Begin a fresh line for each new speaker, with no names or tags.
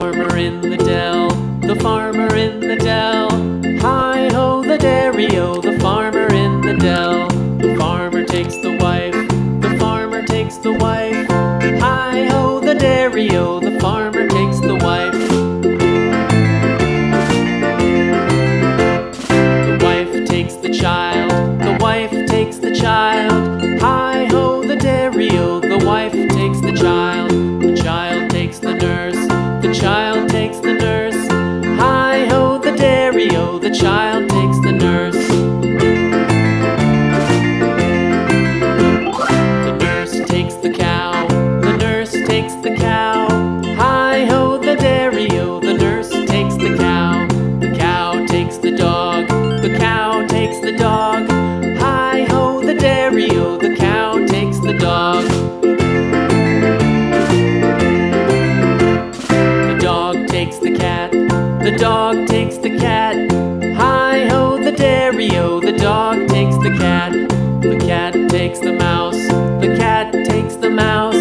Farmer in the dell, the farmer in the dell. Hi-ho the dairy-o, the farmer in the dell. The farmer takes the wife, the farmer takes the wife. Hi-ho the dairy-o, the farmer takes the wife. The wife takes the child, the wife takes the child. Hi-ho the dairy-o, the wife takes the child. The child takes the nurse, the child takes the nurse. Hi-ho the dairy-o, the child takes the nurse. The nurse takes the cow, the nurse takes the cow. Hi-ho the dairy-o, the nurse takes the cow. The cow takes the dog, the cow takes the dog. Hi-ho the dairy-o, the cow takes the dog. The dog takes the cat, the dog takes the cat. Hi-ho the dairy-o, the dog takes the cat. The cat takes the mouse, the cat takes the mouse.